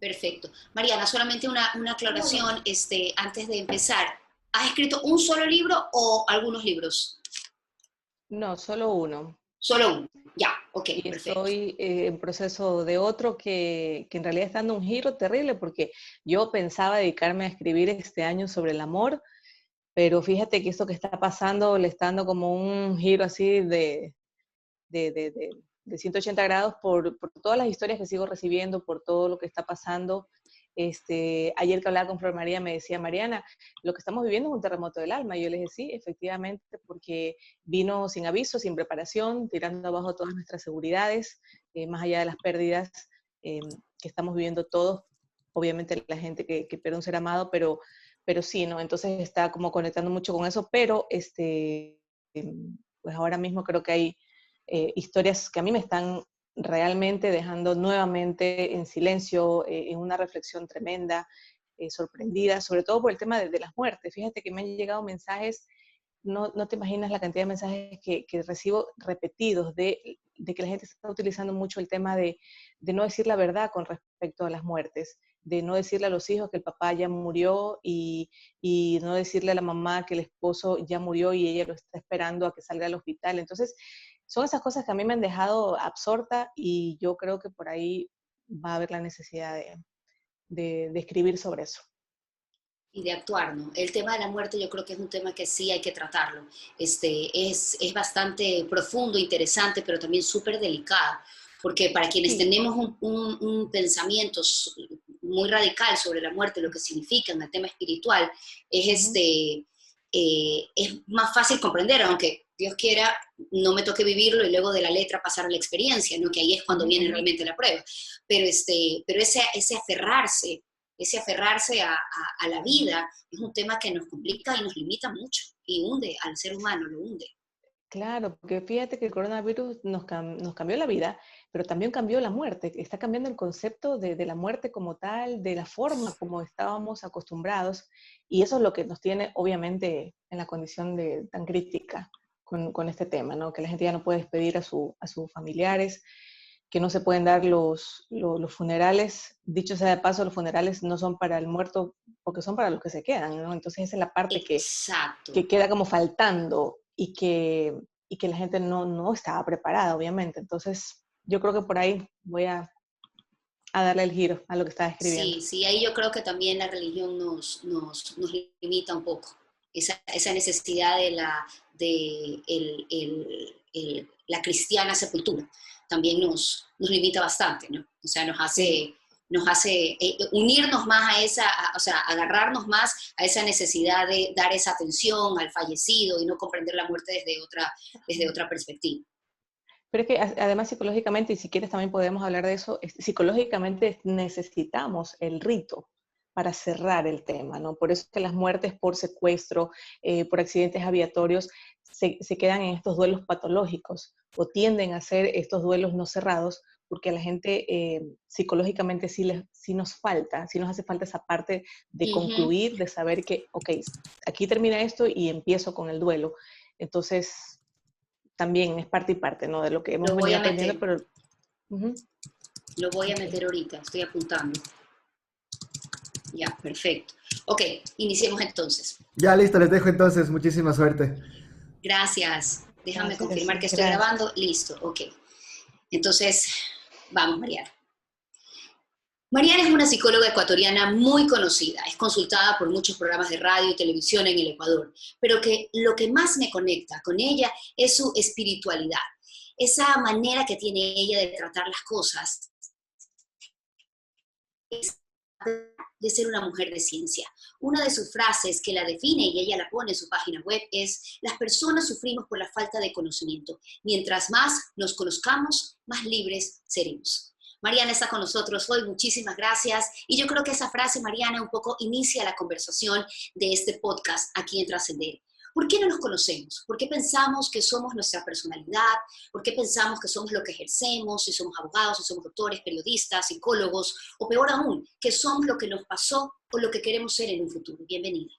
Perfecto. Mariana, solamente una aclaración antes de empezar. ¿Has escrito un solo libro o algunos libros? No, solo uno. Solo uno. Ya, ok, Y perfecto. estoy en proceso de otro que en realidad está dando un giro terrible porque yo pensaba dedicarme a escribir este año sobre el amor, pero fíjate que esto que está pasando le está dando como un giro así de 180 grados por todas las historias que sigo recibiendo, por todo lo que está pasando. Ayer que hablaba con Flor María me decía, Mariana, lo que estamos viviendo es un terremoto del alma. Y yo le dije, sí, efectivamente, porque vino sin aviso, sin preparación, tirando abajo todas nuestras seguridades, más allá de las pérdidas que estamos viviendo todos, obviamente la gente que pierde un ser amado, pero sí, ¿no? Entonces está como conectando mucho con eso, pero pues ahora mismo creo que hay historias que a mí me están realmente dejando nuevamente en silencio, en una reflexión tremenda, sorprendida, sobre todo por el tema de las muertes. Fíjate que me han llegado mensajes, no te imaginas la cantidad de mensajes que recibo repetidos de que la gente está utilizando mucho el tema de no decir la verdad con respecto a las muertes, de no decirle a los hijos que el papá ya murió y no decirle a la mamá que el esposo ya murió y ella lo está esperando a que salga al hospital. Entonces, son esas cosas que a mí me han dejado absorta y yo creo que por ahí va a haber la necesidad de escribir sobre eso. Y de actuar, ¿no? El tema de la muerte yo creo que es un tema que sí hay que tratarlo. Es bastante profundo, interesante, pero también súper delicado, porque para quienes Sí, tenemos un pensamiento muy radical sobre la muerte, lo que significa en el tema espiritual, es, uh-huh, es más fácil comprender, aunque Dios quiera no me toque vivirlo y luego de la letra pasar a la experiencia, ¿no? Que ahí es cuando uh-huh, viene uh-huh. realmente la prueba. Pero ese aferrarse a la vida es un tema que nos complica y nos limita mucho y hunde al ser humano, lo hunde. Claro, porque fíjate que el coronavirus nos cambió la vida, pero también cambió la muerte. Está cambiando el concepto de la muerte como tal, de la forma como estábamos acostumbrados, y eso es lo que nos tiene, obviamente, en la condición de tan crítica con este tema, ¿no? Que la gente ya no puede despedir a sus familiares, que no se pueden dar los funerales. Dicho sea de paso, los funerales no son para el muerto, porque son para los que se quedan, ¿no? Entonces esa es la parte Exacto. que queda como faltando y que la gente no estaba preparada, obviamente. Entonces, yo creo que por ahí voy a darle el giro a lo que estaba escribiendo. Sí, sí, ahí yo creo que también la religión nos limita un poco. Esa necesidad de la cristiana sepultura también nos limita bastante, ¿no? O sea, Sí, nos hace unirnos más a o sea, agarrarnos más a esa necesidad de dar esa atención al fallecido y no comprender la muerte desde otra perspectiva. pero es que además psicológicamente, y si quieres también podemos hablar de eso, psicológicamente necesitamos el rito para cerrar el tema, ¿no? Por eso es que las muertes por secuestro, por accidentes aviatorios, se quedan en estos duelos patológicos o tienden a ser estos duelos no cerrados, porque a la gente psicológicamente sí sí nos hace falta esa parte de Uh -huh. concluir, de saber que, ok, aquí termina esto y empiezo con el duelo. Entonces, también es parte y parte, ¿no? De lo que hemos Lo voy venido a aprendiendo, meter, pero lo voy a ok. meter ahorita, estoy apuntando. Ya, perfecto. Ok, iniciemos entonces. Ya listo, les dejo entonces. Muchísima suerte. Gracias. Déjame Gracias, confirmar que estoy gracias. grabando. Listo, ok. Entonces, vamos, Mariana. Mariana es una psicóloga ecuatoriana muy conocida, es consultada por muchos programas de radio y televisión en el Ecuador, pero que lo que más me conecta con ella es su espiritualidad, esa manera que tiene ella de tratar las cosas, es de ser una mujer de ciencia. Una de sus frases que la define y ella la pone en su página web es: las personas sufrimos por la falta de conocimiento. Mientras más nos conozcamos, más libres seremos. Mariana está con nosotros hoy, muchísimas gracias. Y yo creo que esa frase, Mariana, un poco inicia la conversación de este podcast aquí en Trascender. ¿Por qué no nos conocemos? ¿Por qué pensamos que somos nuestra personalidad? ¿Por qué pensamos que somos lo que ejercemos? Si somos abogados, si somos doctores, periodistas, psicólogos, o peor aún, que somos lo que nos pasó o lo que queremos ser en un futuro. Bienvenida.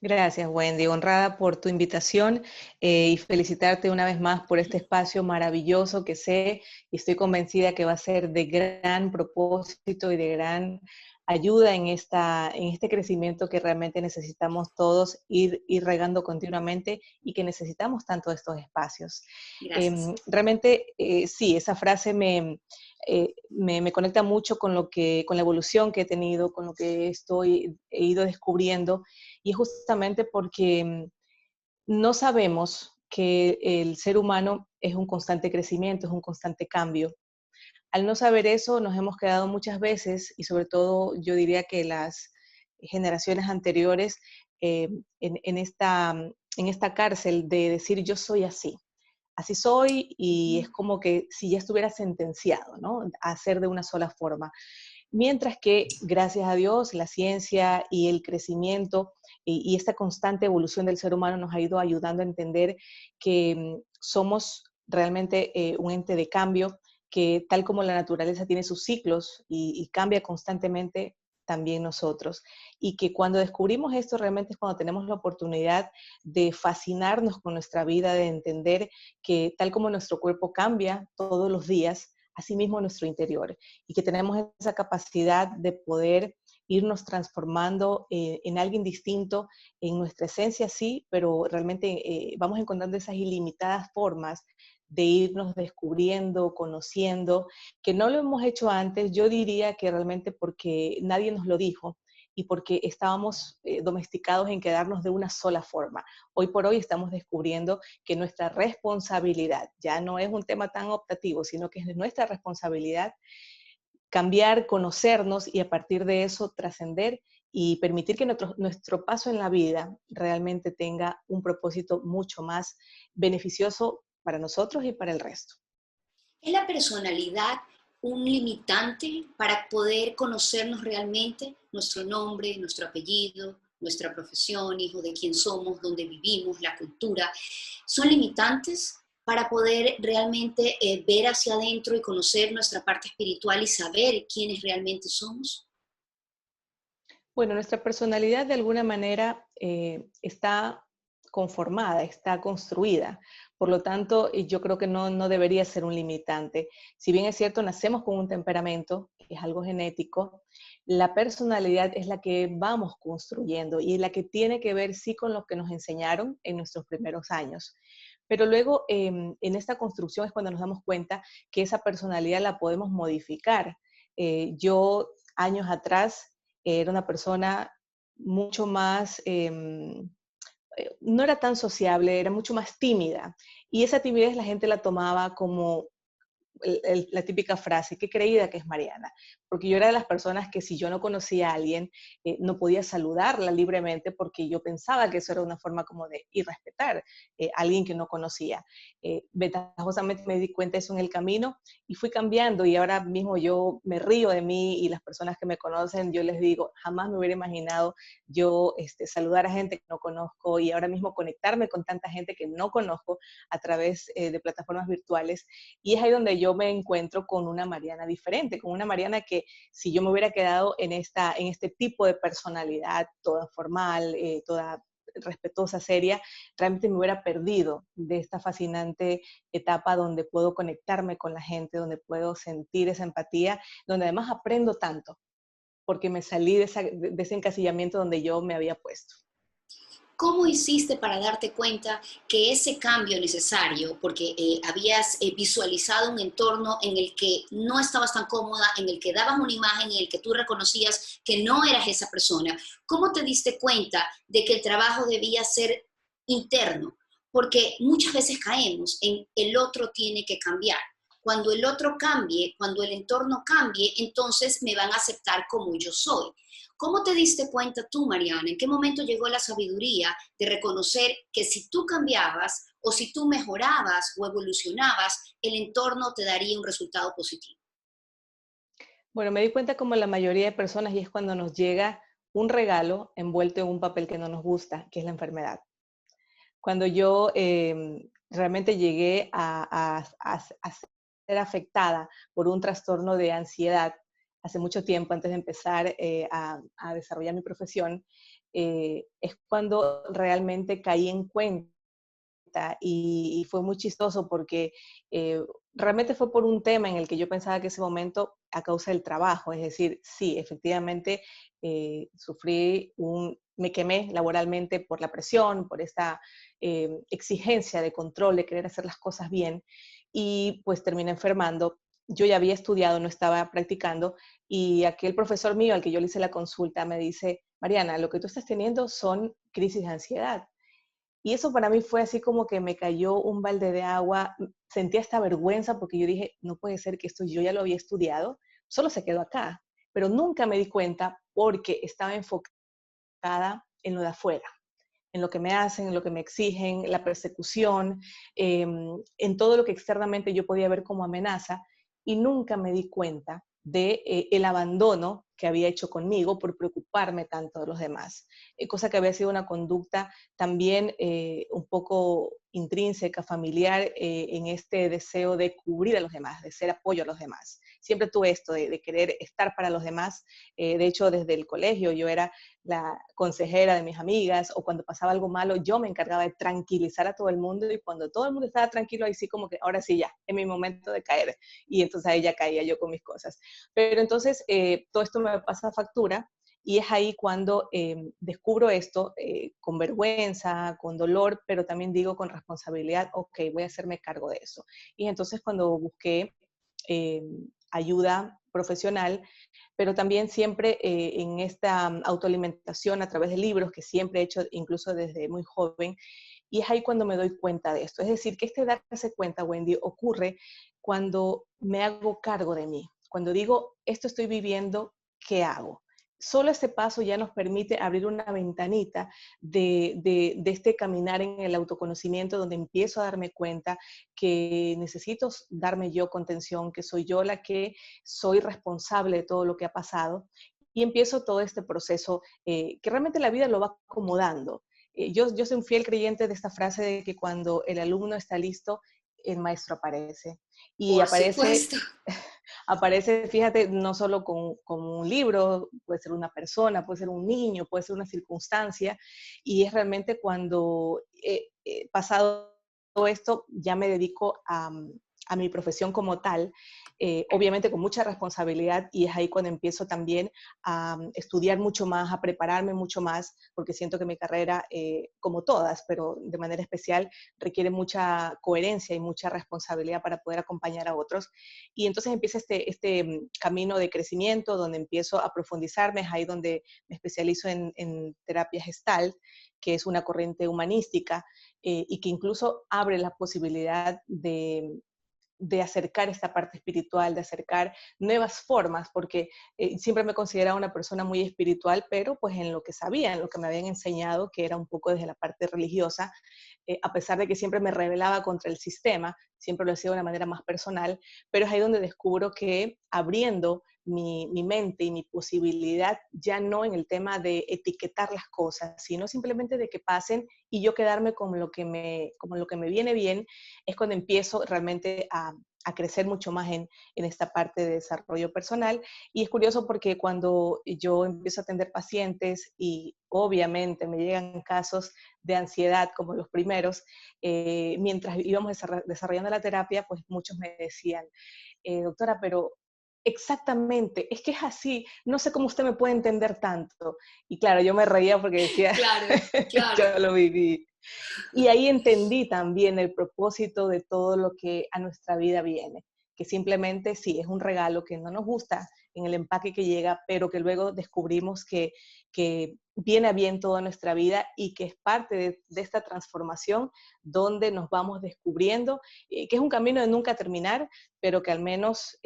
Gracias, Wendy. Honrada por tu invitación y felicitarte una vez más por este espacio maravilloso que sé y estoy convencida que va a ser de gran propósito y de gran ayuda en este crecimiento que realmente necesitamos todos ir regando continuamente y que necesitamos tanto de estos espacios. Gracias. Realmente, sí, esa frase me conecta mucho con la evolución que he tenido, con lo que he ido descubriendo, y es justamente porque no sabemos que el ser humano es un constante crecimiento, es un constante cambio. Al no saber eso, nos hemos quedado muchas veces, y sobre todo yo diría que las generaciones anteriores, eh, en esta cárcel de decir yo soy así. Así soy, y es como que si ya estuviera sentenciado, ¿no? A ser de una sola forma. Mientras que, gracias a Dios, la ciencia y el crecimiento y esta constante evolución del ser humano nos ha ido ayudando a entender que somos realmente un ente de cambio, que tal como la naturaleza tiene sus ciclos y cambia constantemente, también nosotros. Y que cuando descubrimos esto, realmente es cuando tenemos la oportunidad de fascinarnos con nuestra vida, de entender que tal como nuestro cuerpo cambia todos los días, asimismo nuestro interior, y que tenemos esa capacidad de poder irnos transformando en alguien distinto, en nuestra esencia sí, pero realmente vamos encontrando esas ilimitadas formas de irnos descubriendo, conociendo, que no lo hemos hecho antes, yo diría que realmente porque nadie nos lo dijo y porque estábamos domesticados en quedarnos de una sola forma. Hoy por hoy estamos descubriendo que nuestra responsabilidad ya no es un tema tan optativo, sino que es nuestra responsabilidad cambiar, conocernos y a partir de eso trascender y permitir que nuestro paso en la vida realmente tenga un propósito mucho más beneficioso para nosotros y para el resto. ¿Es la personalidad un limitante para poder conocernos realmente? Nuestro nombre, nuestro apellido, nuestra profesión, hijo de quién somos, dónde vivimos, la cultura, ¿son limitantes para poder realmente ver hacia adentro y conocer nuestra parte espiritual y saber quiénes realmente somos? Bueno, nuestra personalidad de alguna manera está conformada, está construida. Por lo tanto, yo creo que no debería ser un limitante. Si bien es cierto, nacemos con un temperamento, que es algo genético, la personalidad es la que vamos construyendo y es la que tiene que ver sí con lo que nos enseñaron en nuestros primeros años. Pero luego en esta construcción es cuando nos damos cuenta que esa personalidad la podemos modificar. Yo años atrás era una persona mucho más, no era tan sociable, era mucho más tímida. Y esa timidez la gente la tomaba como la típica frase, qué creída que es Mariana, porque yo era de las personas que si yo no conocía a alguien, no podía saludarla libremente porque yo pensaba que eso era una forma como de irrespetar a alguien que no conocía. Ventajosamente me di cuenta de eso en el camino y fui cambiando y ahora mismo yo me río de mí y las personas que me conocen, yo les digo, jamás me hubiera imaginado yo saludar a gente que no conozco y ahora mismo conectarme con tanta gente que no conozco a través de plataformas virtuales, y es ahí donde yo me encuentro con una Mariana diferente, con una Mariana que si yo me hubiera quedado en este tipo de personalidad, toda formal, toda respetuosa, seria, realmente me hubiera perdido de esta fascinante etapa donde puedo conectarme con la gente, donde puedo sentir esa empatía, donde además aprendo tanto, porque me salí de ese encasillamiento donde yo me había puesto. ¿Cómo hiciste para darte cuenta que ese cambio necesario, porque habías visualizado un entorno en el que no estabas tan cómoda, en el que dabas una imagen, en el que tú reconocías que no eras esa persona? ¿Cómo te diste cuenta de que el trabajo debía ser interno? Porque muchas veces caemos en el otro tiene que cambiar. Cuando el otro cambie, cuando el entorno cambie, entonces me van a aceptar como yo soy. ¿Cómo te diste cuenta tú, Mariana? ¿En qué momento llegó la sabiduría de reconocer que si tú cambiabas o si tú mejorabas o evolucionabas, el entorno te daría un resultado positivo? Bueno, me di cuenta como la mayoría de personas, y es cuando nos llega un regalo envuelto en un papel que no nos gusta, que es la enfermedad. Cuando yo realmente llegué a ser afectada por un trastorno de ansiedad hace mucho tiempo, antes de empezar a desarrollar mi profesión, es cuando realmente caí en cuenta y fue muy chistoso porque eh, realmente fue por un tema en el que yo pensaba que ese momento a causa del trabajo, es decir, sí, efectivamente me quemé laboralmente por la presión, por esta exigencia de control, de querer hacer las cosas bien y pues terminé enfermando. Yo ya había estudiado, no estaba practicando y aquel profesor mío al que yo le hice la consulta me dice, Mariana, lo que tú estás teniendo son crisis de ansiedad. Y eso para mí fue así como que me cayó un balde de agua, sentía esta vergüenza porque yo dije, no puede ser que esto yo ya lo había estudiado, solo se quedó acá, pero nunca me di cuenta porque estaba enfocada en lo de afuera, en lo que me hacen, en lo que me exigen, la persecución, en todo lo que externamente yo podía ver como amenaza y nunca me di cuenta de el abandono que había hecho conmigo por preocuparme tanto de los demás, cosa que había sido una conducta también un poco intrínseca, familiar, en este deseo de cubrir a los demás, de ser apoyo a los demás. Siempre tuve esto de querer estar para los demás. De hecho, desde el colegio yo era la consejera de mis amigas, o cuando pasaba algo malo, yo me encargaba de tranquilizar a todo el mundo, y cuando todo el mundo estaba tranquilo, ahí sí como que, ahora sí ya, es mi momento de caer, y entonces ahí ya caía yo con mis cosas. Pero entonces todo esto me pasa factura, y es ahí cuando descubro esto con vergüenza, con dolor, pero también digo con responsabilidad, ok, voy a hacerme cargo de eso. Y entonces cuando busqué eh, ayuda profesional, pero también siempre en esta autoalimentación a través de libros que siempre he hecho incluso desde muy joven, y es ahí cuando me doy cuenta de esto. Es decir, que este darse cuenta, Wendy, ocurre cuando me hago cargo de mí, cuando digo, esto estoy viviendo, ¿qué hago? Solo ese paso ya nos permite abrir una ventanita de este caminar en el autoconocimiento, donde empiezo a darme cuenta que necesito darme yo contención, que soy yo la que soy responsable de todo lo que ha pasado, y empiezo todo este proceso que realmente la vida lo va acomodando. Yo soy un fiel creyente de esta frase de que cuando el alumno está listo, el maestro aparece. Y Por aparece, supuesto. aparece, fíjate, no solo con un libro, puede ser una persona, puede ser un niño, puede ser una circunstancia, y es realmente cuando pasado todo esto, ya me dedico a mi profesión como tal, obviamente con mucha responsabilidad, y es ahí cuando empiezo también a estudiar mucho más, a prepararme mucho más, porque siento que mi carrera, como todas, pero de manera especial, requiere mucha coherencia y mucha responsabilidad para poder acompañar a otros. Y entonces empieza este camino de crecimiento, donde empiezo a profundizarme, es ahí donde me especializo en terapia Gestalt, que es una corriente humanística, y que incluso abre la posibilidad de acercar esta parte espiritual, de acercar nuevas formas, porque siempre me he considerado una persona muy espiritual, pero pues en lo que sabía, en lo que me habían enseñado, que era un poco desde la parte religiosa, a pesar de que siempre me rebelaba contra el sistema, siempre lo hacía de una manera más personal, pero es ahí donde descubro que abriendo mi mente y mi posibilidad, ya no en el tema de etiquetar las cosas, sino simplemente de que pasen y yo quedarme como lo que me viene bien, es cuando empiezo realmente a crecer mucho más en esta parte de desarrollo personal. Y es curioso porque cuando yo empiezo a atender pacientes y obviamente me llegan casos de ansiedad como los primeros, mientras íbamos desarrollando la terapia, pues muchos me decían, doctora, pero exactamente, es que es así, no sé cómo usted me puede entender tanto. Y claro, yo me reía porque decía, Claro, claro. yo lo viví. Y ahí entendí también el propósito de todo lo que a nuestra vida viene, que simplemente sí, es un regalo que no nos gusta en el empaque que llega, pero que luego descubrimos que viene a bien toda nuestra vida y que es parte de esta transformación donde nos vamos descubriendo, que es un camino de nunca terminar, pero que al menos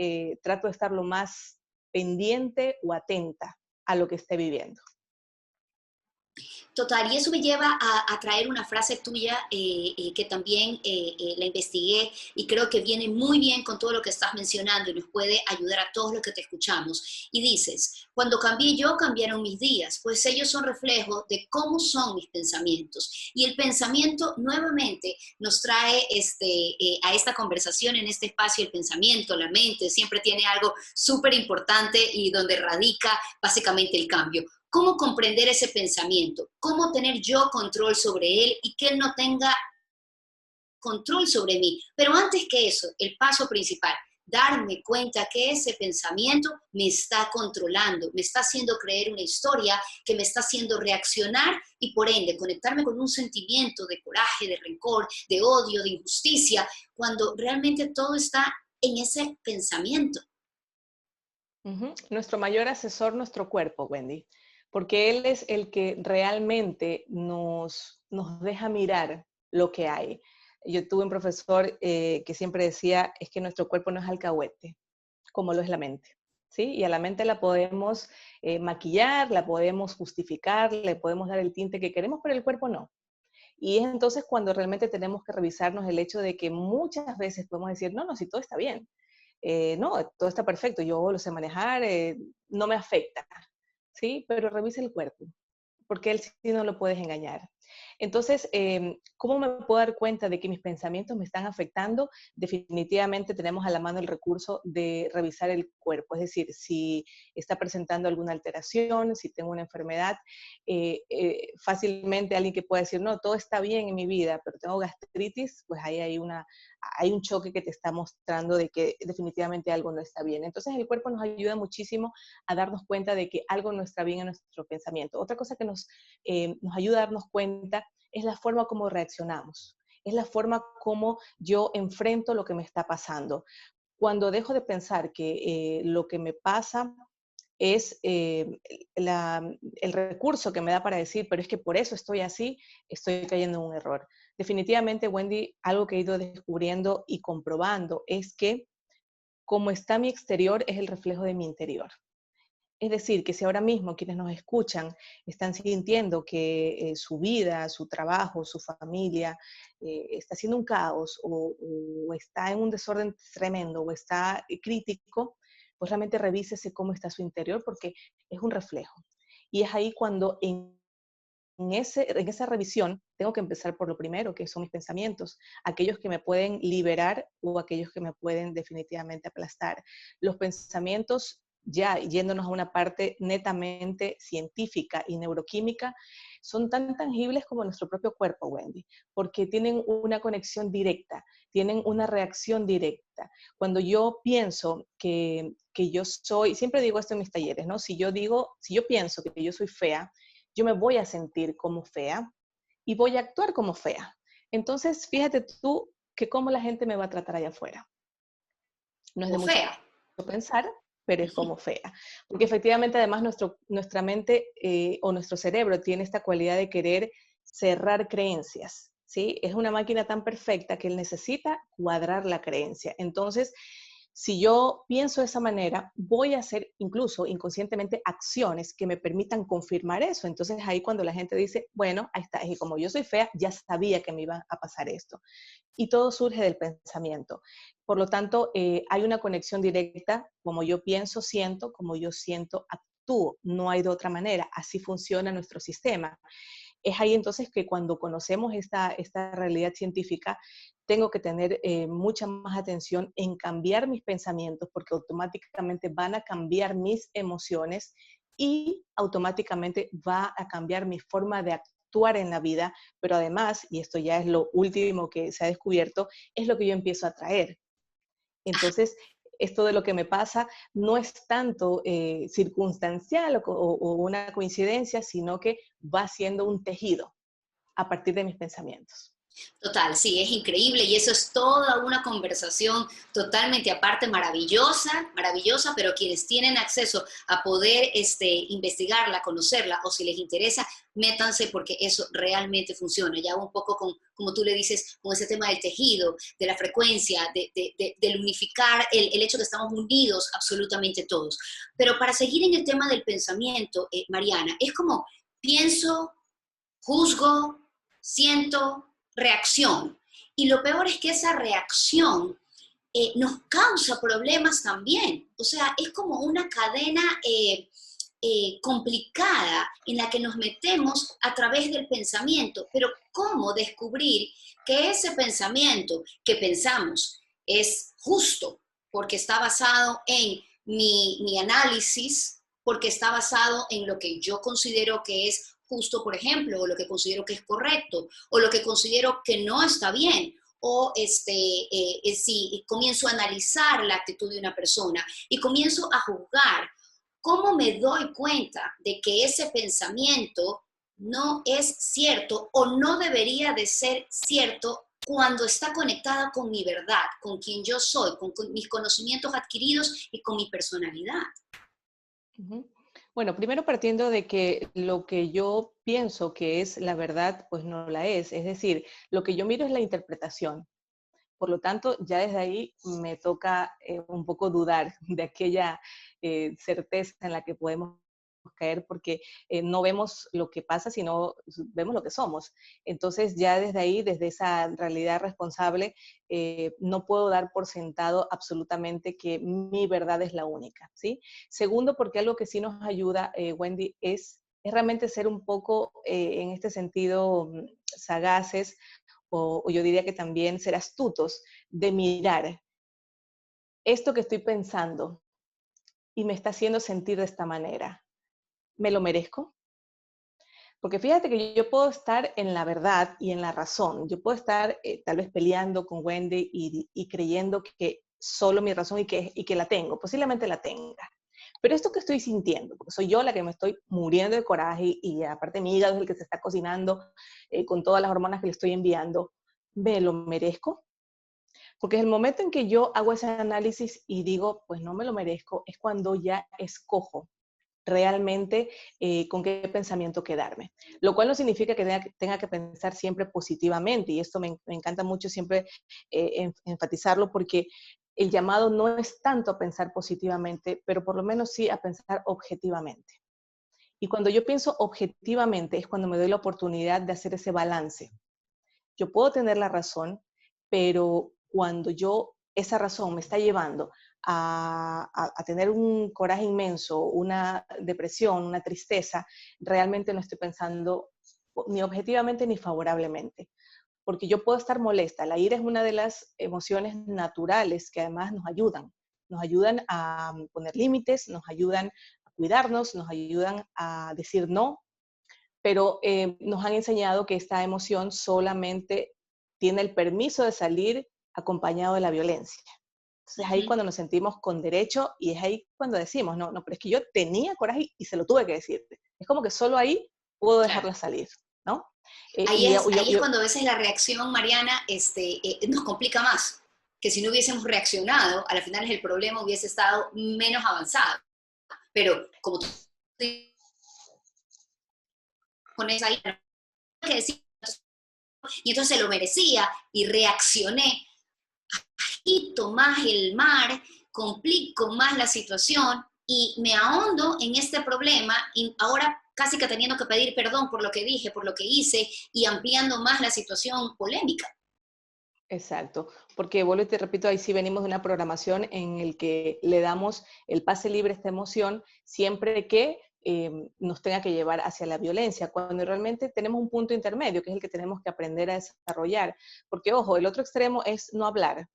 trato de estar lo más pendiente o atenta a lo que esté viviendo. Total, y eso me lleva a traer una frase tuya que también la investigué y creo que viene muy bien con todo lo que estás mencionando y nos puede ayudar a todos los que te escuchamos. Y dices, cuando cambié yo, cambiaron mis días, pues ellos son reflejo de cómo son mis pensamientos. Y el pensamiento nuevamente nos trae a esta conversación en este espacio, el pensamiento, la mente, siempre tiene algo súper importante y donde radica básicamente el cambio. cómo comprender ese pensamiento, cómo tener yo control sobre él y que él no tenga control sobre mí. Pero antes que eso, el paso principal, darme cuenta que ese pensamiento me está controlando, me está haciendo creer una historia que me está haciendo reaccionar y por ende conectarme con un sentimiento de coraje, de rencor, de odio, de injusticia, cuando realmente todo está en ese pensamiento. Nuestro mayor asesor, nuestro cuerpo, Wendy, porque él es el que realmente nos deja mirar lo que hay. Yo tuve un profesor que siempre decía, es que nuestro cuerpo no es alcahuete, como lo es la mente, ¿sí? Y a la mente la podemos maquillar, la podemos justificar, le podemos dar el tinte que queremos, pero el cuerpo no. Y es entonces cuando realmente tenemos que revisarnos el hecho de que muchas veces podemos decir, no, no, si todo está bien, no, todo está perfecto, yo lo sé manejar, no me afecta, ¿sí? Pero revisa el cuerpo, porque él sí no lo puedes engañar. Entonces, ¿cómo me puedo dar cuenta de que mis pensamientos me están afectando? Definitivamente tenemos a la mano el recurso de revisar el cuerpo, es decir, si está presentando alguna alteración, si tengo una enfermedad, fácilmente alguien que pueda decir, no, todo está bien en mi vida, pero tengo gastritis, pues ahí hay un choque que te está mostrando de que definitivamente algo no está bien. Entonces el cuerpo nos ayuda muchísimo a darnos cuenta de que algo no está bien en nuestro pensamiento. Otra cosa que nos ayuda a darnos cuenta es la forma como reaccionamos, es la forma como yo enfrento lo que me está pasando. Cuando dejo de pensar que lo que me pasa es el recurso que me da para decir, pero es que por eso estoy así, estoy cayendo en un error. Definitivamente, Wendy, algo que he ido descubriendo y comprobando es que como está mi exterior es el reflejo de mi interior. Es decir, que si ahora mismo quienes nos escuchan están sintiendo que su vida, su trabajo, su familia está siendo un caos o está en un desorden tremendo o está crítico, pues realmente revísese cómo está su interior porque es un reflejo. Y es ahí cuando en esa revisión tengo que empezar por lo primero, que son mis pensamientos, aquellos que me pueden liberar o aquellos que me pueden definitivamente aplastar. Los pensamientos, ya yéndonos a una parte netamente científica y neuroquímica, son tan tangibles como nuestro propio cuerpo, Wendy, porque tienen una conexión directa, tienen una reacción directa. Cuando yo pienso que yo soy, siempre digo esto en mis talleres, ¿no? Si yo pienso que yo soy fea, yo me voy a sentir como fea y voy a actuar como fea. Entonces, fíjate tú que cómo la gente me va a tratar allá afuera. No es O de mucho fea. pensar, pero es como fea. Porque efectivamente, además, nuestra mente o nuestro cerebro tiene esta cualidad de querer cerrar creencias, ¿sí? Es una máquina tan perfecta que él necesita cuadrar la creencia. Entonces, si yo pienso de esa manera, voy a hacer incluso inconscientemente acciones que me permitan confirmar eso. Entonces ahí cuando la gente dice, bueno, ahí está, y como yo soy fea, ya sabía que me iba a pasar esto. Y todo surge del pensamiento. Por lo tanto, hay una conexión directa, como yo pienso, siento, como yo siento, actúo. No hay de otra manera. Así funciona nuestro sistema. Es ahí entonces que cuando conocemos esta realidad científica, tengo que tener mucha más atención en cambiar mis pensamientos porque automáticamente van a cambiar mis emociones y automáticamente va a cambiar mi forma de actuar en la vida, pero además, y esto ya es lo último que se ha descubierto, es lo que yo empiezo a atraer. Entonces, esto de lo que me pasa no es tanto circunstancial o una coincidencia, sino que va siendo un tejido a partir de mis pensamientos. Total, sí, es increíble y eso es toda una conversación totalmente aparte, maravillosa, maravillosa, pero quienes tienen acceso a poder investigarla, conocerla o si les interesa, métanse porque eso realmente funciona. Ya un poco con, como tú le dices, con ese tema del tejido, de la frecuencia, del unificar, el hecho de que estamos unidos absolutamente todos. Pero para seguir en el tema del pensamiento, Mariana, es como pienso, juzgo, siento, reacción. Y lo peor es que esa reacción nos causa problemas también. O sea, es como una cadena complicada en la que nos metemos a través del pensamiento. Pero ¿cómo descubrir que ese pensamiento que pensamos es justo porque está basado en mi análisis, porque está basado en lo que yo considero que es justo, por ejemplo, o lo que considero que es correcto, o lo que considero que no está bien, o si comienzo a analizar la actitud de una persona y comienzo a juzgar, ¿cómo me doy cuenta de que ese pensamiento no es cierto o no debería de ser cierto cuando está conectada con mi verdad, con quien yo soy, con mis conocimientos adquiridos y con mi personalidad? Ujú. Bueno, primero partiendo de que lo que yo pienso que es la verdad, pues no la es. Es decir, lo que yo miro es la interpretación. Por lo tanto, ya desde ahí me toca un poco dudar de aquella certeza en la que podemos caer porque no vemos lo que pasa, sino vemos lo que somos. Entonces, ya desde ahí, desde esa realidad responsable, no puedo dar por sentado absolutamente que mi verdad es la única, ¿sí? Segundo, porque algo que sí nos ayuda, Wendy, es realmente ser un poco, en este sentido, sagaces, o yo diría que también ser astutos de mirar esto que estoy pensando y me está haciendo sentir de esta manera. ¿Me lo merezco? Porque fíjate que yo puedo estar en la verdad y en la razón. Yo puedo estar tal vez peleando con Wendy y creyendo que solo mi razón y que la tengo, posiblemente la tenga. Pero esto que estoy sintiendo, porque soy yo la que me estoy muriendo de coraje y aparte mi hígado es el que se está cocinando con todas las hormonas que le estoy enviando, ¿me lo merezco? Porque el momento en que yo hago ese análisis y digo, pues no me lo merezco, es cuando ya escojo realmente con qué pensamiento quedarme. Lo cual no significa que tenga que pensar siempre positivamente, y esto me encanta mucho siempre enfatizarlo, porque el llamado no es tanto a pensar positivamente, pero por lo menos sí a pensar objetivamente. Y cuando yo pienso objetivamente es cuando me doy la oportunidad de hacer ese balance. Yo puedo tener la razón, pero cuando esa razón me está llevando a tener un coraje inmenso, una depresión, una tristeza, realmente no estoy pensando ni objetivamente ni favorablemente. Porque yo puedo estar molesta. La ira es una de las emociones naturales que además nos ayudan. Nos ayudan a poner límites, nos ayudan a cuidarnos, nos ayudan a decir no, pero nos han enseñado que esta emoción solamente tiene el permiso de salir acompañado de la violencia. Entonces ahí Ujú. cuando nos sentimos con derecho y es ahí cuando decimos, no, no, pero es que yo tenía coraje y se lo tuve que decir. Es como que solo ahí puedo Claro. dejarla salir, ¿no? Ahí es cuando a veces la reacción, Mariana, nos complica más, que si no hubiésemos reaccionado, a la final el problema hubiese estado menos avanzado. Pero como tú pones ahí, que decir, y entonces se lo merecía y reaccioné, agito más el mar, complico más la situación y me ahondo en este problema y ahora casi que teniendo que pedir perdón por lo que dije, por lo que hice y ampliando más la situación polémica. Exacto, porque vuelvo y te repito, ahí sí venimos de una programación en el que le damos el pase libre a esta emoción siempre que nos tenga que llevar hacia la violencia, cuando realmente tenemos un punto intermedio, que es el que tenemos que aprender a desarrollar. Porque, ojo, el otro extremo es no hablar,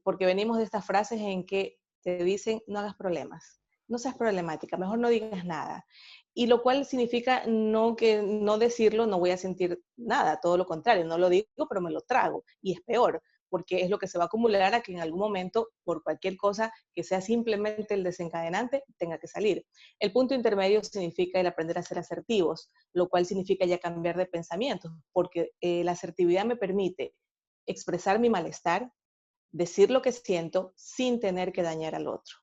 porque venimos de estas frases en que te dicen, no hagas problemas, no seas problemática, mejor no digas nada. Y lo cual significa no que no decirlo, no voy a sentir nada, todo lo contrario, no lo digo, pero me lo trago. Y es peor, porque es lo que se va a acumular a que en algún momento, por cualquier cosa que sea simplemente el desencadenante, tenga que salir. El punto intermedio significa el aprender a ser asertivos, lo cual significa ya cambiar de pensamiento, porque la asertividad me permite expresar mi malestar, decir lo que siento sin tener que dañar al otro.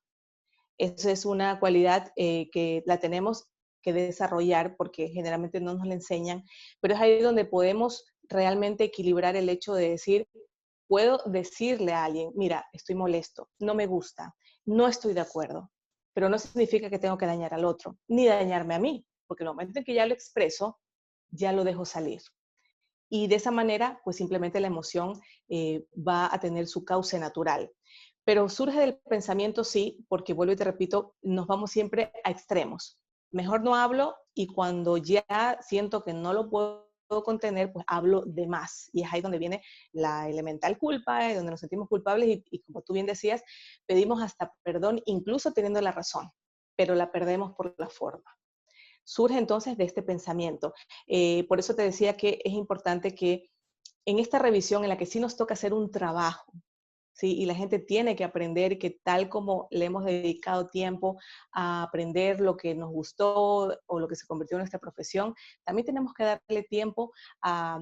Esa es una cualidad que la tenemos que desarrollar porque generalmente no nos la enseñan, pero es ahí donde podemos realmente equilibrar el hecho de decir, puedo decirle a alguien, mira, estoy molesto, no me gusta, no estoy de acuerdo, pero no significa que tengo que dañar al otro, ni dañarme a mí, porque el momento en que ya lo expreso, ya lo dejo salir. Y de esa manera, pues simplemente la emoción va a tener su cauce natural. Pero surge del pensamiento, sí, porque vuelvo y te repito, nos vamos siempre a extremos. Mejor no hablo y cuando ya siento que no lo puedo contener, pues hablo de más. Y es ahí donde viene la elemental culpa, donde nos sentimos culpables y como tú bien decías, pedimos hasta perdón, incluso teniendo la razón. pero la perdemos por la forma. Surge entonces de este pensamiento. Por eso te decía que es importante que en esta revisión en la que sí nos toca hacer un trabajo, ¿sí? Y la gente tiene que aprender que tal como le hemos dedicado tiempo a aprender lo que nos gustó o lo que se convirtió en nuestra profesión, también tenemos que darle tiempo a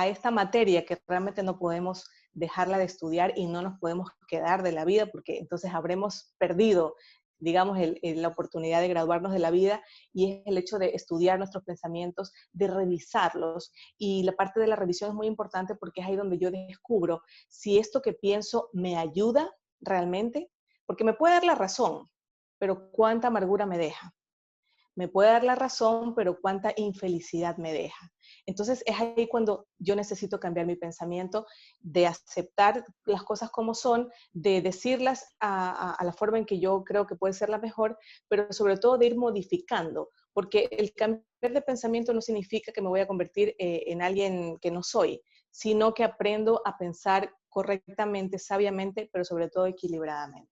esta materia que realmente no podemos dejarla de estudiar y no nos podemos quedar de la vida porque entonces habremos perdido, digamos, la oportunidad de graduarnos de la vida, y es el hecho de estudiar nuestros pensamientos, de revisarlos. Y la parte de la revisión es muy importante porque es ahí donde yo descubro si esto que pienso me ayuda realmente, porque me puede dar la razón, pero cuánta amargura me deja. Me puede dar la razón, pero cuánta infelicidad me deja. Entonces es ahí cuando yo necesito cambiar mi pensamiento, de aceptar las cosas como son, de decirlas a la forma en que yo creo que puede ser la mejor, pero sobre todo de ir modificando, porque el cambiar de pensamiento no significa que me voy a convertir en alguien que no soy, sino que aprendo a pensar correctamente, sabiamente, pero sobre todo equilibradamente.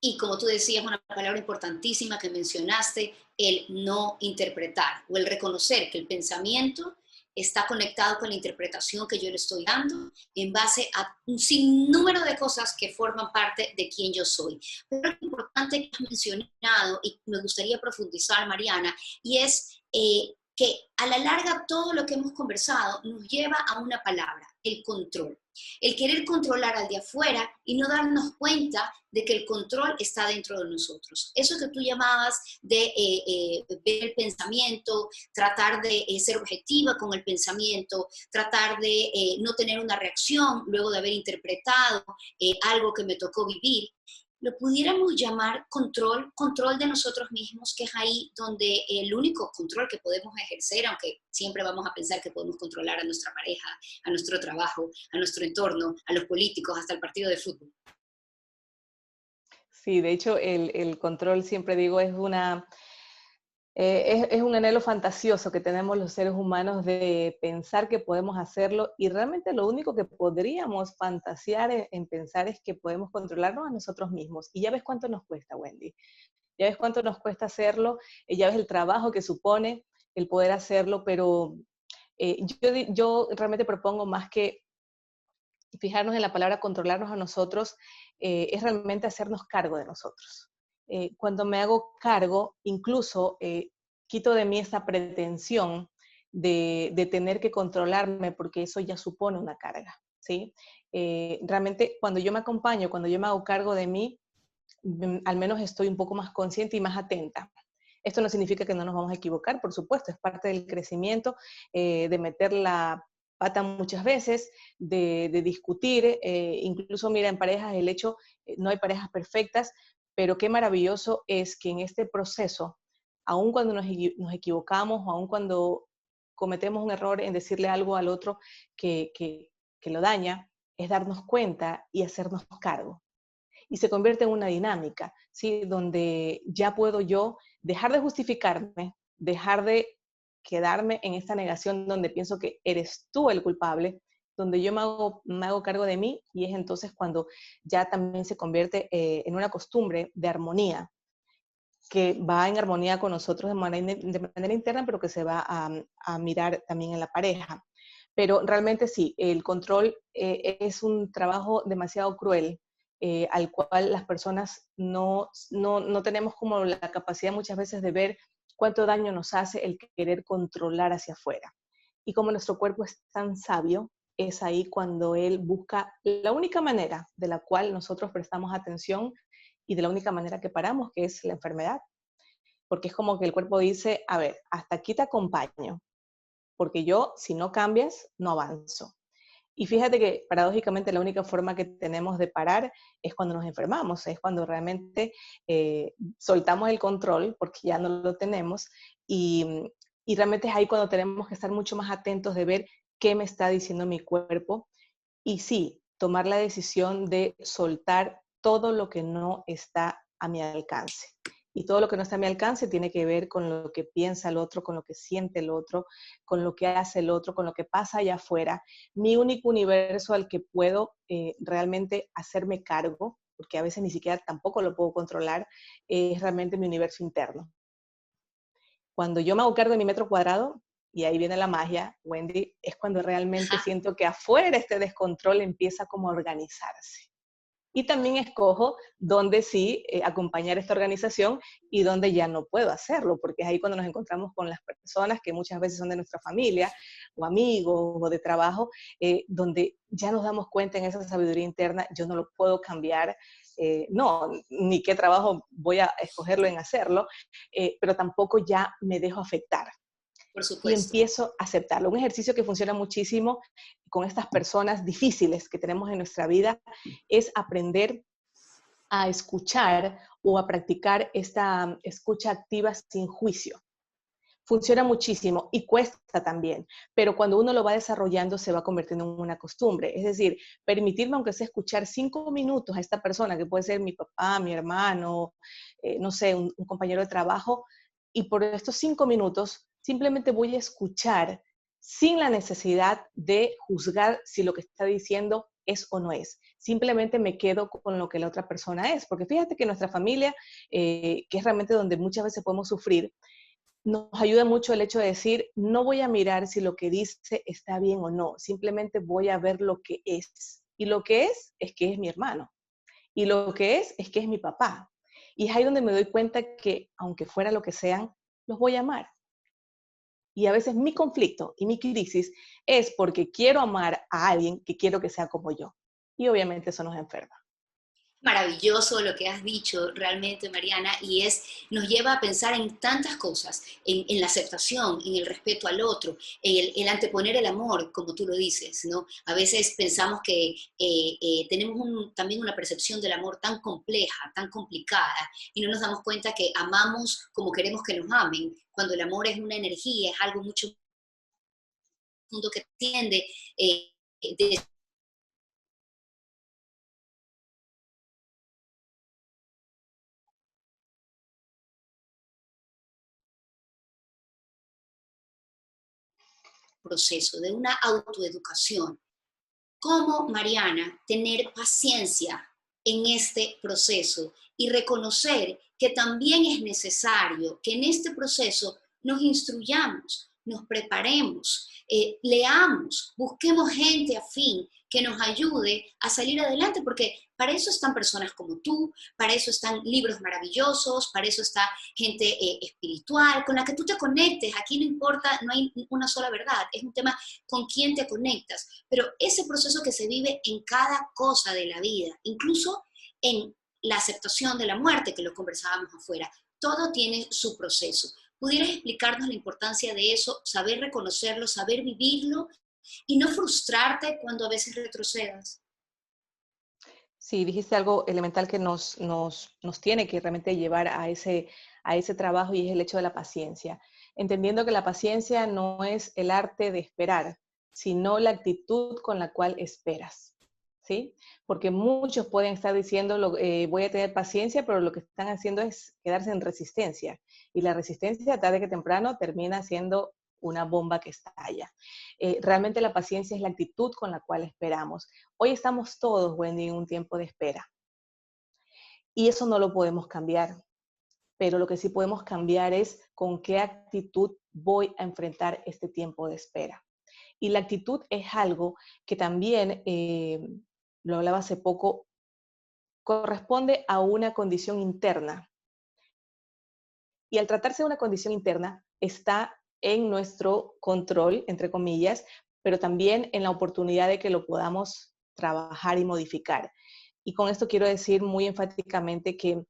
Y como tú decías, una palabra importantísima que mencionaste, el no interpretar o el reconocer que el pensamiento está conectado con la interpretación que yo le estoy dando en base a un sinnúmero de cosas que forman parte de quién yo soy. Pero lo importante que has mencionado, y me gustaría profundizar, Mariana, y es que a la larga todo lo que hemos conversado nos lleva a una palabra, el control. El querer controlar al de afuera y no darnos cuenta de que el control está dentro de nosotros. Eso que tú llamabas de ver el pensamiento, tratar de ser objetiva con el pensamiento, tratar de no tener una reacción luego de haber interpretado algo que me tocó vivir, lo pudiéramos llamar control, control de nosotros mismos, que es ahí donde el único control que podemos ejercer, aunque siempre vamos a pensar que podemos controlar a nuestra pareja, a nuestro trabajo, a nuestro entorno, a los políticos, hasta el partido de fútbol. Sí, de hecho el control, siempre digo, es un anhelo fantasioso que tenemos los seres humanos de pensar que podemos hacerlo, y realmente lo único que podríamos fantasear en pensar es que podemos controlarnos a nosotros mismos. Y ya ves cuánto nos cuesta, Wendy. Ya ves cuánto nos cuesta hacerlo, ya ves el trabajo que supone el poder hacerlo, pero yo realmente propongo más que fijarnos en la palabra controlarnos a nosotros, es realmente hacernos cargo de nosotros. Cuando me hago cargo, incluso quito de mí esa pretensión de tener que controlarme, porque eso ya supone una carga, ¿sí? Realmente cuando yo me acompaño, cuando yo me hago cargo de mí, al menos estoy un poco más consciente y más atenta. Esto no significa que no nos vamos a equivocar, por supuesto, es parte del crecimiento, de meter la pata muchas veces, de discutir, incluso mira, en parejas el hecho, no hay parejas perfectas, pero qué maravilloso es que en este proceso, aun cuando nos equivocamos, aun cuando cometemos un error en decirle algo al otro que lo daña, es darnos cuenta y hacernos cargo. Y se convierte en una dinámica, ¿sí? Donde ya puedo yo dejar de justificarme, dejar de quedarme en esta negación donde pienso que eres tú el culpable, donde yo me hago cargo de mí, y es entonces cuando ya también se convierte en una costumbre de armonía, que va en armonía con nosotros de manera interna, pero que se va a mirar también en la pareja. Pero realmente sí, el control es un trabajo demasiado cruel, al cual las personas no tenemos como la capacidad muchas veces de ver cuánto daño nos hace el querer controlar hacia afuera. Y como nuestro cuerpo es tan sabio, es ahí cuando él busca la única manera de la cual nosotros prestamos atención y de la única manera que paramos, que es la enfermedad. Porque es como que el cuerpo dice, a ver, hasta aquí te acompaño, porque yo, si no cambias, no avanzo. Y fíjate que paradójicamente la única forma que tenemos de parar es cuando nos enfermamos, es cuando realmente soltamos el control, porque ya no lo tenemos, y realmente es ahí cuando tenemos que estar mucho más atentos de ver qué me está diciendo mi cuerpo, y sí, tomar la decisión de soltar todo lo que no está a mi alcance. Y todo lo que no está a mi alcance tiene que ver con lo que piensa el otro, con lo que siente el otro, con lo que hace el otro, con lo que pasa allá afuera. Mi único universo al que puedo realmente hacerme cargo, porque a veces ni siquiera tampoco lo puedo controlar, es realmente mi universo interno. Cuando yo me hago cargo de mi metro cuadrado, y ahí viene la magia, Wendy, es cuando realmente Ajá. siento que afuera este descontrol empieza como a organizarse. Y también escojo dónde sí acompañar esta organización y dónde ya no puedo hacerlo, porque es ahí cuando nos encontramos con las personas que muchas veces son de nuestra familia o amigos o de trabajo, donde ya nos damos cuenta en esa sabiduría interna, yo no lo puedo cambiar, no, ni qué trabajo voy a escogerlo en hacerlo, pero tampoco ya me dejo afectar Por y supuesto. empiezo a aceptarlo. Un ejercicio que funciona muchísimo con estas personas difíciles que tenemos en nuestra vida es aprender a escuchar o a practicar esta escucha activa sin juicio. Funciona muchísimo y cuesta también, pero cuando uno lo va desarrollando se va convirtiendo en una costumbre. Es decir, permitirme aunque sea escuchar 5 minutos a esta persona, que puede ser mi papá, mi hermano, no sé, un compañero de trabajo, y por estos 5 minutos simplemente voy a escuchar sin la necesidad de juzgar si lo que está diciendo es o no es. Simplemente me quedo con lo que la otra persona es, porque fíjate que nuestra familia, que es realmente donde muchas veces podemos sufrir, nos ayuda mucho el hecho de decir, no voy a mirar si lo que dice está bien o no, simplemente voy a ver lo que es. Y lo que es mi hermano. Y lo que es que es mi papá. Y es ahí donde me doy cuenta que, aunque fuera lo que sean, los voy a amar. Y a veces mi conflicto y mi crisis es porque quiero amar a alguien que quiero que sea como yo. Y obviamente eso nos enferma. Maravilloso lo que has dicho realmente, Mariana, y nos lleva a pensar en tantas cosas, en la aceptación, en el respeto al otro, en el anteponer el amor, como tú lo dices, ¿no? A veces pensamos que tenemos también una percepción del amor tan compleja, tan complicada, y no nos damos cuenta que amamos como queremos que nos amen, cuando el amor es una energía, es algo mucho profundo que tiende de proceso, de una autoeducación. ¿Cómo, Mariana, tener paciencia en este proceso y reconocer que también es necesario que en este proceso nos instruyamos, nos preparemos, leamos, busquemos gente afín que nos ayude a salir adelante, porque para eso están personas como tú, para eso están libros maravillosos, para eso está gente espiritual, con la que tú te conectes. Aquí no importa, no hay una sola verdad, es un tema con quién te conectas, pero ese proceso que se vive en cada cosa de la vida, incluso en la aceptación de la muerte, que lo conversábamos afuera, todo tiene su proceso. ¿Pudieras explicarnos la importancia de eso, saber reconocerlo, saber vivirlo y no frustrarte cuando a veces retrocedas? Sí, dijiste algo elemental que nos tiene que realmente llevar a ese trabajo y es el hecho de la paciencia. Entendiendo que la paciencia no es el arte de esperar, sino la actitud con la cual esperas. ¿Sí? Porque muchos pueden estar diciendo, voy a tener paciencia, pero lo que están haciendo es quedarse en resistencia. Y la resistencia, tarde que temprano, termina siendo una bomba que estalla. Realmente la paciencia es la actitud con la cual esperamos. Hoy estamos todos, Wendy, en un tiempo de espera. Y eso no lo podemos cambiar. Pero lo que sí podemos cambiar es con qué actitud voy a enfrentar este tiempo de espera. Y la actitud es algo que también, lo hablaba hace poco, corresponde a una condición interna. Y al tratarse de una condición interna, está en nuestro control, entre comillas, pero también en la oportunidad de que lo podamos trabajar y modificar. Y con esto quiero decir muy enfáticamente que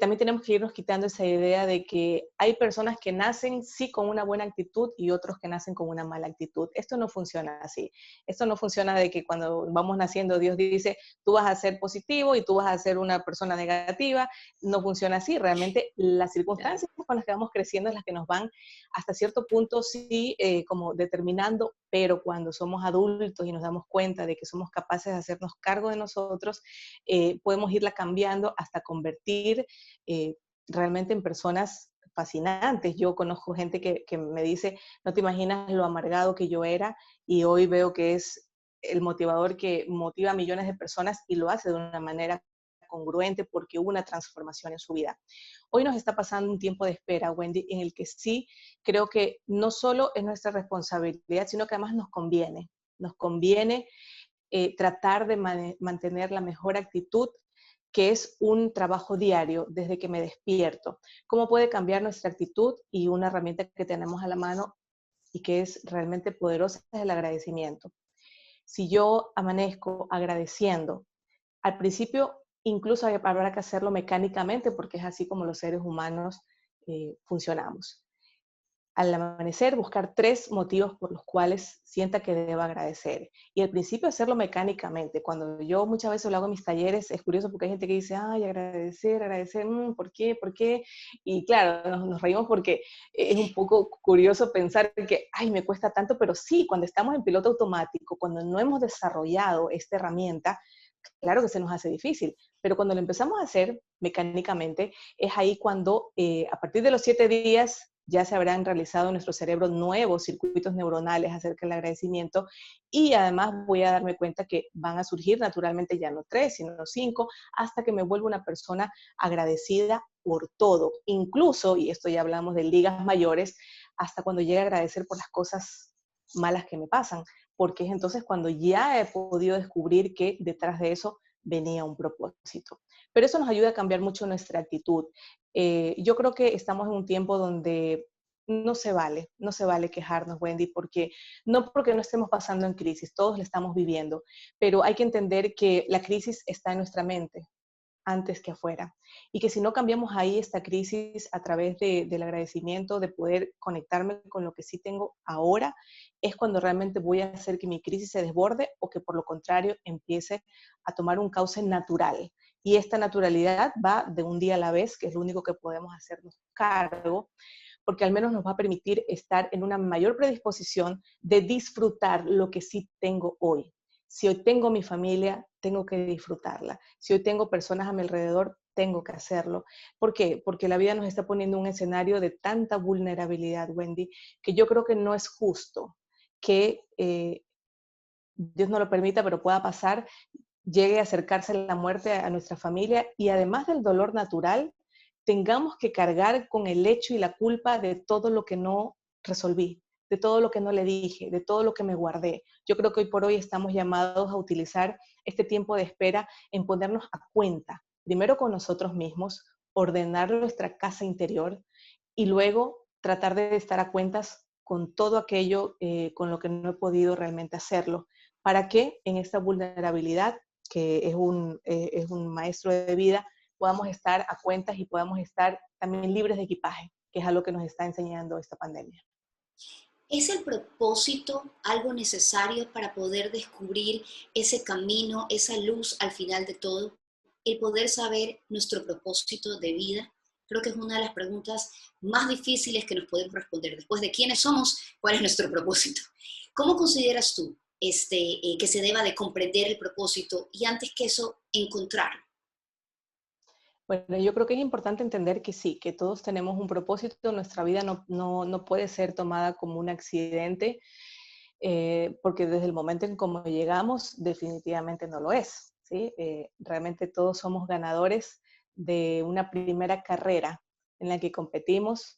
también tenemos que irnos quitando esa idea de que hay personas que nacen sí con una buena actitud y otros que nacen con una mala actitud. Esto no funciona así. Esto no funciona de que cuando vamos naciendo Dios dice, tú vas a ser positivo y tú vas a ser una persona negativa. No funciona así. Realmente las Claro. circunstancias con las que vamos creciendo es las que nos van hasta cierto punto sí como determinando, pero cuando somos adultos y nos damos cuenta de que somos capaces de hacernos cargo de nosotros, podemos irla cambiando hasta convertir realmente en personas fascinantes. Yo conozco gente que me dice, no te imaginas lo amargado que yo era y hoy veo que es el motivador que motiva a millones de personas y lo hace de una manera congruente porque hubo una transformación en su vida. Hoy nos está pasando un tiempo de espera, Wendy, en el que sí creo que no solo es nuestra responsabilidad, sino que además nos conviene tratar de mantener la mejor actitud, que es un trabajo diario desde que me despierto. ¿Cómo puede cambiar nuestra actitud? Y una herramienta que tenemos a la mano y que es realmente poderosa es el agradecimiento. Si yo amanezco agradeciendo, al principio incluso habrá que hacerlo mecánicamente porque es así como los seres humanos funcionamos. Al amanecer, buscar 3 motivos por los cuales sienta que deba agradecer. Y al principio hacerlo mecánicamente. Cuando yo muchas veces lo hago en mis talleres, es curioso porque hay gente que dice, ay, agradecer, agradecer, ¿por qué? ¿Por qué? Y claro, nos reímos porque es un poco curioso pensar que, ay, me cuesta tanto, pero sí, cuando estamos en piloto automático, cuando no hemos desarrollado esta herramienta, claro que se nos hace difícil, pero cuando lo empezamos a hacer mecánicamente, es ahí cuando a partir de los 7 días ya se habrán realizado en nuestro cerebro nuevos circuitos neuronales acerca del agradecimiento y además voy a darme cuenta que van a surgir naturalmente ya no 3, sino 5, hasta que me vuelva una persona agradecida por todo, incluso, y esto ya hablamos de ligas mayores, hasta cuando llegue a agradecer por las cosas malas que me pasan, porque es entonces cuando ya he podido descubrir que detrás de eso venía un propósito. Pero eso nos ayuda a cambiar mucho nuestra actitud. Yo creo que estamos en un tiempo donde no se vale quejarnos, Wendy, porque no estemos pasando en crisis, todos la estamos viviendo, pero hay que entender que la crisis está en nuestra mente antes que afuera. Y que si no cambiamos ahí esta crisis a través del agradecimiento, de poder conectarme con lo que sí tengo ahora, es cuando realmente voy a hacer que mi crisis se desborde o que por lo contrario empiece a tomar un cauce natural. Y esta naturalidad va de un día a la vez, que es lo único que podemos hacernos cargo, porque al menos nos va a permitir estar en una mayor predisposición de disfrutar lo que sí tengo hoy. Si hoy tengo mi familia, tengo que disfrutarla. Si hoy tengo personas a mi alrededor, tengo que hacerlo. ¿Por qué? Porque la vida nos está poniendo un escenario de tanta vulnerabilidad, Wendy, que yo creo que no es justo que Dios no lo permita, pero pueda pasar, llegue a acercarse la muerte a nuestra familia y además del dolor natural, tengamos que cargar con el hecho y la culpa de todo lo que no resolví, de todo lo que no le dije, de todo lo que me guardé. Yo creo que hoy por hoy estamos llamados a utilizar este tiempo de espera en ponernos a cuenta, primero con nosotros mismos, ordenar nuestra casa interior y luego tratar de estar a cuentas con todo aquello con lo que no he podido realmente hacerlo, para que en esta vulnerabilidad, que es un maestro de vida, podamos estar a cuentas y podamos estar también libres de equipaje, que es algo que nos está enseñando esta pandemia. ¿Es el propósito algo necesario para poder descubrir ese camino, esa luz al final de todo? El poder saber nuestro propósito de vida. Creo que es una de las preguntas más difíciles que nos podemos responder. Después de quiénes somos, ¿cuál es nuestro propósito? ¿Cómo consideras tú que se deba de comprender el propósito y antes que eso, encontrarlo? Bueno, yo creo que es importante entender que sí, que todos tenemos un propósito, nuestra vida no puede ser tomada como un accidente, porque desde el momento en cómo llegamos, definitivamente no lo es, ¿sí? Realmente todos somos ganadores de una primera carrera en la que competimos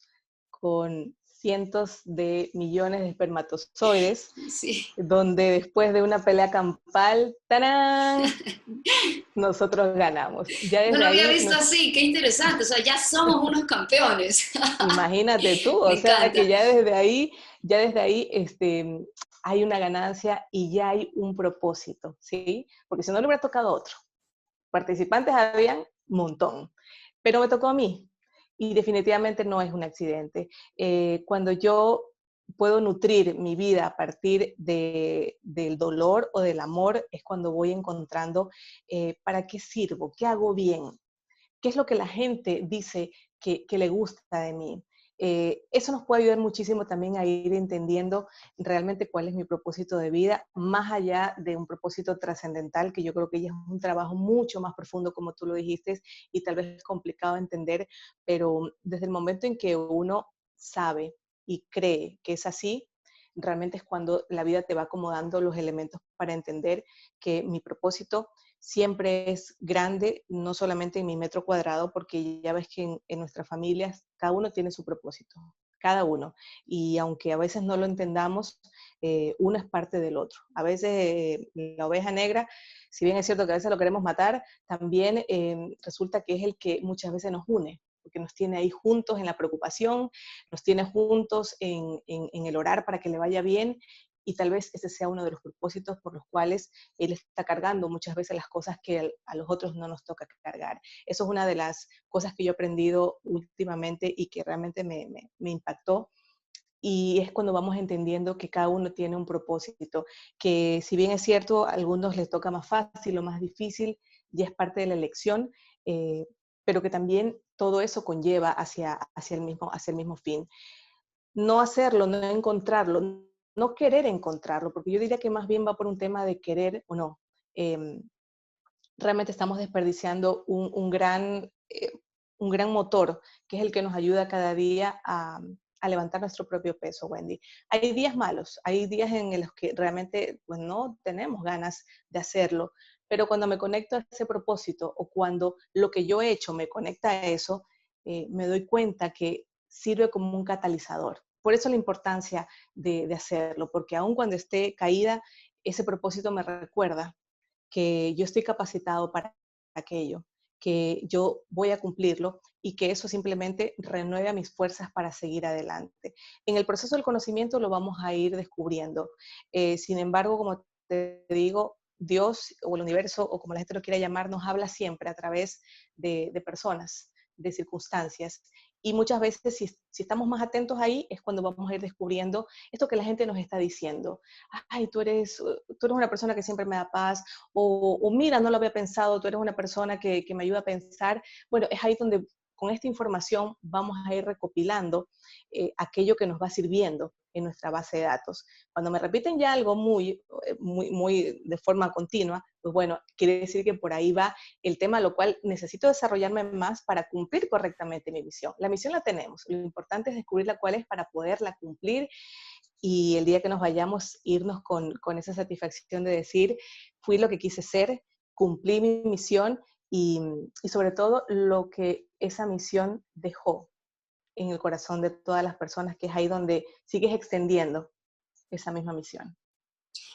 con cientos de millones de espermatozoides, Sí. donde después de una pelea campal, ¡tarán!, nosotros ganamos. Ya No desde lo había ahí visto así, qué interesante. O sea, ya somos unos campeones. imagínate tú, Me o sea que encanta. ya desde ahí hay una ganancia y ya hay un propósito, ¿sí? Porque si no le hubiera tocado a otro. Participantes habían un montón, pero me tocó a mí y definitivamente no es un accidente. Cuando yo puedo nutrir mi vida a partir del dolor o del amor, es cuando voy encontrando para qué sirvo, qué hago bien, qué es lo que la gente dice que le gusta de mí. Eso nos puede ayudar muchísimo también a ir entendiendo realmente cuál es mi propósito de vida, más allá de un propósito trascendental, que yo creo que ya es un trabajo mucho más profundo, como tú lo dijiste, y tal vez es complicado de entender, pero desde el momento en que uno sabe y cree que es así, realmente es cuando la vida te va acomodando los elementos para entender que mi propósito siempre es grande, no solamente en mi metro cuadrado, porque ya ves que en nuestras familias cada uno tiene su propósito, cada uno. Y aunque a veces no lo entendamos, uno es parte del otro. A veces la oveja negra, si bien es cierto que a veces lo queremos matar, también resulta que es el que muchas veces nos une, porque nos tiene ahí juntos en la preocupación, nos tiene juntos en el orar para que le vaya bien, y tal vez ese sea uno de los propósitos por los cuales él está cargando muchas veces las cosas que a los otros no nos toca cargar. Eso es una de las cosas que yo he aprendido últimamente y que realmente me impactó. Y es cuando vamos entendiendo que cada uno tiene un propósito, que si bien es cierto, a algunos les toca más fácil o más difícil, ya es parte de la elección, pero que también todo eso conlleva hacia el mismo fin. No hacerlo, no encontrarlo, no querer encontrarlo, porque yo diría que más bien va por un tema de querer o no. Eh, Realmente estamos desperdiciando un gran motor, que es el que nos ayuda cada día a levantar nuestro propio peso, Wendy. Hay días malos, hay días en los que realmente pues, no tenemos ganas de hacerlo, pero cuando me conecto a ese propósito o cuando lo que yo he hecho me conecta a eso, me doy cuenta que sirve como un catalizador. Por eso la importancia de hacerlo, porque aun cuando esté caída, ese propósito me recuerda que yo estoy capacitado para aquello, que yo voy a cumplirlo y que eso simplemente renueve mis fuerzas para seguir adelante. En el proceso del conocimiento lo vamos a ir descubriendo. Sin embargo, como te digo, Dios o el universo, o como la gente lo quiera llamar, nos habla siempre a través de personas, de circunstancias. Y muchas veces, si estamos más atentos ahí, es cuando vamos a ir descubriendo esto que la gente nos está diciendo. Ay, tú eres una persona que siempre me da paz, o mira, no lo había pensado, tú eres una persona que me ayuda a pensar. Bueno, es ahí donde con esta información vamos a ir recopilando aquello que nos va sirviendo en nuestra base de datos. Cuando me repiten ya algo muy de forma continua, pues bueno, quiere decir que por ahí va el tema, lo cual necesito desarrollarme más para cumplir correctamente mi misión. La misión la tenemos, lo importante es descubrirla cuál es para poderla cumplir y el día que nos vayamos, irnos con esa satisfacción de decir, fui lo que quise ser, cumplí mi misión y sobre todo lo que esa misión dejó en el corazón de todas las personas, que es ahí donde sigues extendiendo esa misma misión.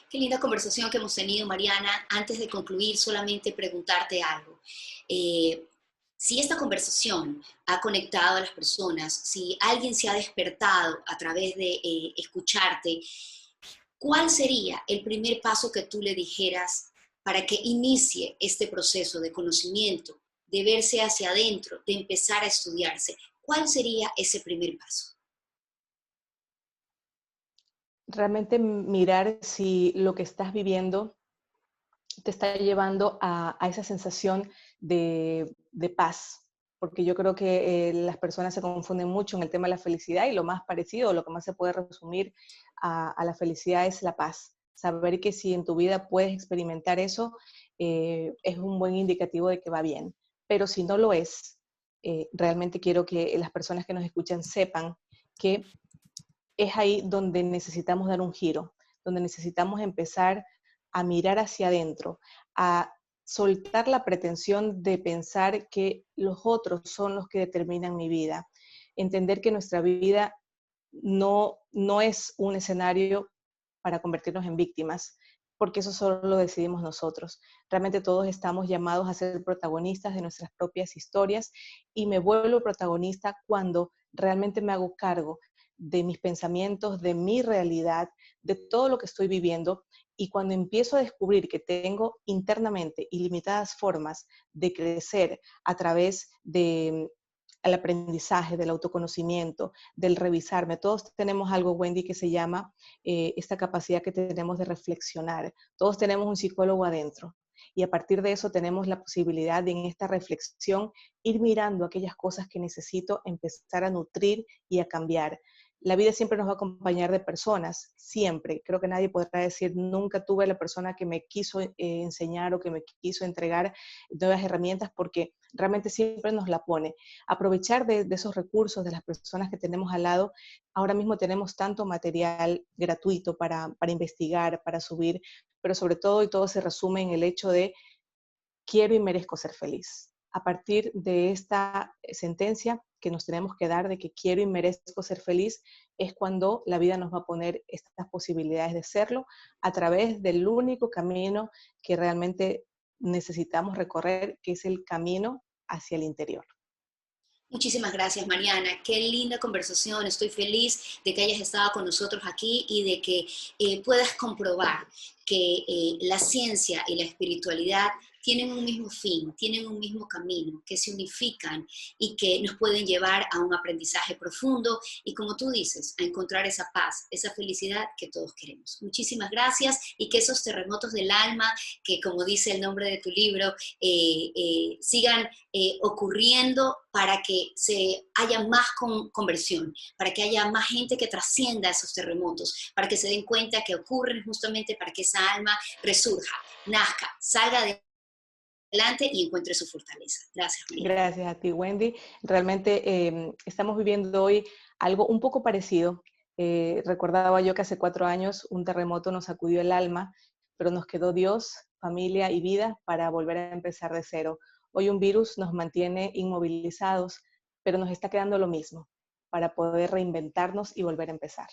Qué linda conversación que hemos tenido, Mariana. Antes de concluir, solamente preguntarte algo. Eh, si esta conversación ha conectado a las personas, si alguien se ha despertado a través de escucharte, ¿cuál sería el primer paso que tú le dijeras para que inicie este proceso de conocimiento, de verse hacia adentro, de empezar a estudiarse? ¿Cuál sería ese primer paso? Realmente mirar si lo que estás viviendo te está llevando a esa sensación de paz, porque yo creo que las personas se confunden mucho en el tema de la felicidad y lo más parecido, lo que más se puede resumir a la felicidad es la paz. Saber que si en tu vida puedes experimentar eso es un buen indicativo de que va bien, pero si no lo es, realmente quiero que las personas que nos escuchan sepan que es ahí donde necesitamos dar un giro, donde necesitamos empezar a mirar hacia adentro, a soltar la pretensión de pensar que los otros son los que determinan mi vida, entender que nuestra vida no es un escenario para convertirnos en víctimas, porque eso solo lo decidimos nosotros. Realmente todos estamos llamados a ser protagonistas de nuestras propias historias y me vuelvo protagonista cuando realmente me hago cargo de mis pensamientos, de mi realidad, de todo lo que estoy viviendo, y cuando empiezo a descubrir que tengo internamente ilimitadas formas de crecer a través del aprendizaje, del autoconocimiento, del revisarme. Todos tenemos algo, Wendy, que se llama esta capacidad que tenemos de reflexionar. Todos tenemos un psicólogo adentro. y a partir de eso tenemos la posibilidad de en esta reflexión ir mirando aquellas cosas que necesito empezar a nutrir y a cambiar. La vida siempre nos va a acompañar de personas, siempre. Creo que nadie podrá decir, nunca tuve la persona que me quiso enseñar o que me quiso entregar nuevas herramientas, porque realmente siempre nos la pone. Aprovechar de esos recursos, de las personas que tenemos al lado. Ahora mismo tenemos tanto material gratuito para investigar, para subir, pero sobre todo, y todo se resume en el hecho de quiero y merezco ser feliz. A partir de esta sentencia que nos tenemos que dar de que quiero y merezco ser feliz, es cuando la vida nos va a poner estas posibilidades de serlo a través del único camino que realmente necesitamos recorrer, que es el camino hacia el interior. Muchísimas gracias, Mariana. Qué linda conversación. Estoy feliz de que hayas estado con nosotros aquí y de que puedas comprobar que la ciencia y la espiritualidad tienen un mismo fin, tienen un mismo camino, que se unifican y que nos pueden llevar a un aprendizaje profundo y, como tú dices, a encontrar esa paz, esa felicidad que todos queremos. Muchísimas gracias y que esos terremotos del alma, que como dice el nombre de tu libro, sigan ocurriendo para que haya más conversión, para que haya más gente que trascienda esos terremotos, para que se den cuenta que ocurren justamente para que esa alma resurja, nazca, salga adelante y encuentre su fortaleza. Gracias, María. Gracias a ti, Wendy. Realmente estamos viviendo hoy algo un poco parecido. Recordaba yo que hace 4 años un terremoto nos sacudió el alma, pero nos quedó Dios, familia y vida para volver a empezar de cero. Hoy un virus nos mantiene inmovilizados, pero nos está quedando lo mismo, para poder reinventarnos y volver a empezar.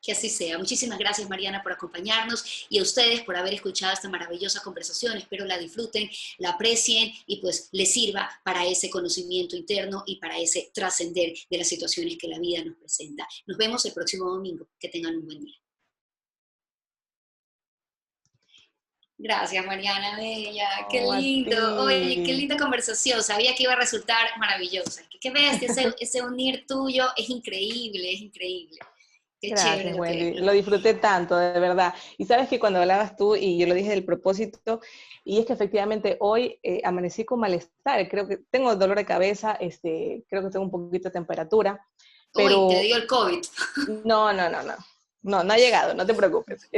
Que así sea. Muchísimas gracias, Mariana, por acompañarnos y a ustedes por haber escuchado esta maravillosa conversación. Espero la disfruten, la aprecien y pues les sirva para ese conocimiento interno y para ese trascender de las situaciones que la vida nos presenta. Nos vemos el próximo domingo. Que tengan un buen día. Gracias, Mariana Bella. Qué lindo. Oye, qué linda conversación. Sabía que iba a resultar maravillosa. ¿Qué ves? Ese unir tuyo es increíble, es increíble. Qué Gracias, chévere Wendy. Lo disfruté tanto, de verdad. Y sabes que cuando hablabas tú, y yo lo dije del propósito, y es que efectivamente hoy amanecí con malestar. Creo que tengo dolor de cabeza, creo que tengo un poquito de temperatura, Uy, te pero dio el COVID. no ha llegado, no te preocupes.